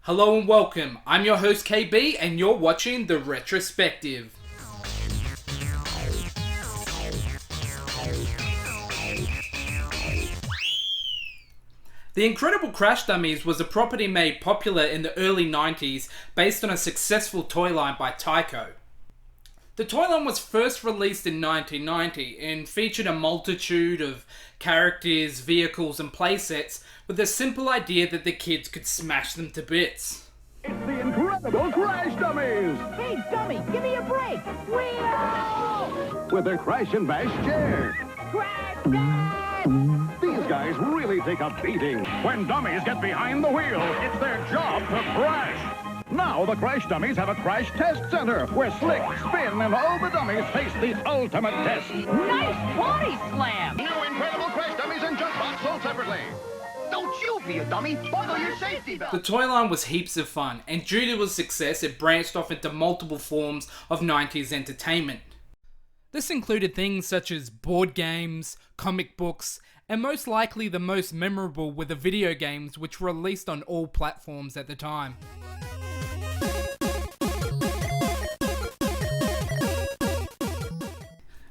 Hello and welcome, I'm your host KB and you're watching the Retrospective. The Incredible Crash Dummies was a property made popular in the early 90s based on a successful toy line by Tyco. The toy line was first released in 1990 and featured a multitude of characters, vehicles and playsets with the simple idea that the kids could smash them to bits. It's the Incredible Crash Dummies! Hey, dummy, give me a break! Wheel! With their crash and bash chair. Crash Dad! These guys really take a beating. When dummies get behind the wheel, it's their job to crash. Now the Crash Dummies have a crash test center where Slick, Spin, and all the dummies face the ultimate test. Nice body slam! New Incredible Crash Dummies and Jump Box sold separately. Don't you be a dummy! Buckle your safety belt! The toy line was heaps of fun, and due to its success, it branched off into multiple forms of 90s entertainment. This included things such as board games, comic books, and most likely the most memorable were the video games, which were released on all platforms at the time.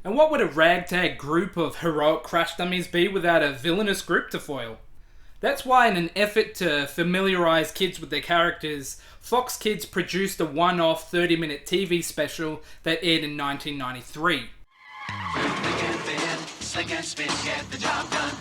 And what would a ragtag group of heroic crash dummies be without a villainous group to foil? That's why, in an effort to familiarise kids with their characters, Fox Kids produced a one-off 30-minute TV special that aired in 1993. Slick and spin, get the job done.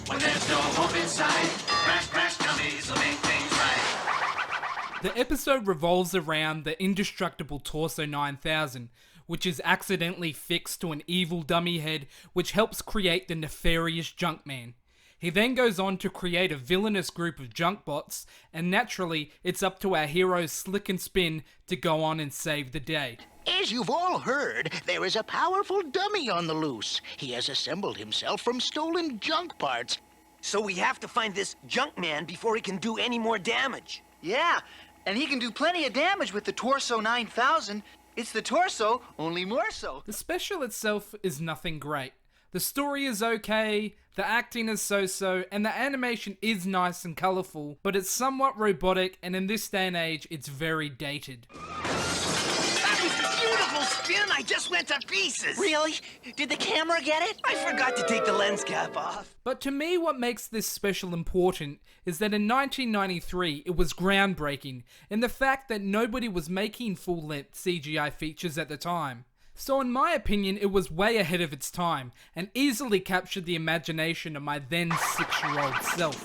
When there's no hope inside, crash dummies will make things right. The episode revolves around the indestructible Torso 9000, which is accidentally fixed to an evil dummy head which helps create the nefarious Junkman. He then goes on to create a villainous group of junk bots, and naturally, it's up to our heroes Slick and Spin to go on and save the day. As you've all heard, there is a powerful dummy on the loose. He has assembled himself from stolen junk parts. So we have to find this junk man before he can do any more damage. Yeah, and he can do plenty of damage with the Torso 9000. It's the Torso, only more so. The special itself is nothing great. The story is okay, the acting is so-so, and the animation is nice and colourful, but it's somewhat robotic, and in this day and age, it's very dated. That was beautiful, Spin! I just went to pieces! Really? Did the camera get it? I forgot to take the lens cap off. But to me, what makes this special important is that in 1993, it was groundbreaking in the fact that nobody was making full-length CGI features at the time. So in my opinion, it was way ahead of its time, and easily captured the imagination of my then 6-year-old self.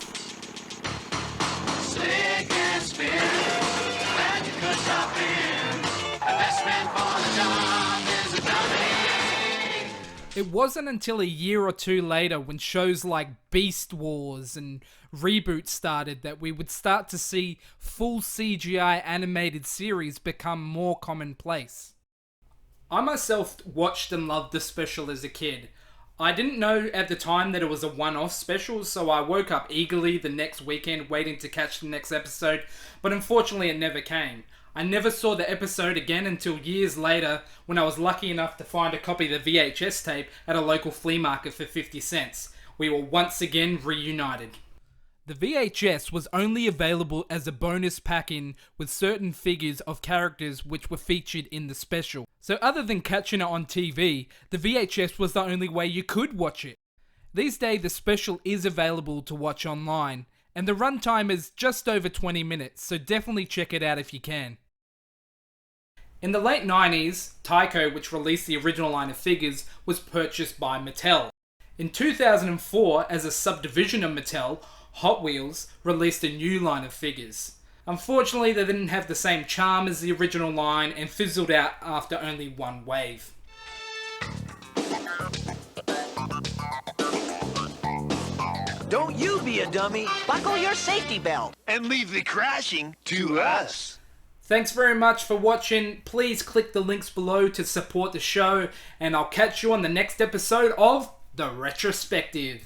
Slick and spin, glad you could stop in. The best man for the job is a dummy. It wasn't until a year or two later when shows like Beast Wars and Reboot started that we would start to see full CGI animated series become more commonplace. I myself watched and loved the special as a kid. I didn't know at the time that it was a one-off special, so I woke up eagerly the next weekend waiting to catch the next episode, but unfortunately it never came. I never saw the episode again until years later when I was lucky enough to find a copy of the VHS tape at a local flea market for 50 cents. We were once again reunited. The VHS was only available as a bonus pack-in with certain figures of characters which were featured in the special. So other than catching it on TV, the VHS was the only way you could watch it. These days the special is available to watch online, and the runtime is just over 20 minutes, so definitely check it out if you can. In the late 90s, Tyco, which released the original line of figures, was purchased by Mattel. In 2004, as a subdivision of Mattel, Hot Wheels released a new line of figures. Unfortunately, they didn't have the same charm as the original line and fizzled out after only one wave. Don't you be a dummy, Buckle your safety belt. and leave the crashing to us. Thanks very much for watching. Please click the links below to support the show, and I'll catch you on the next episode of The Retrospective.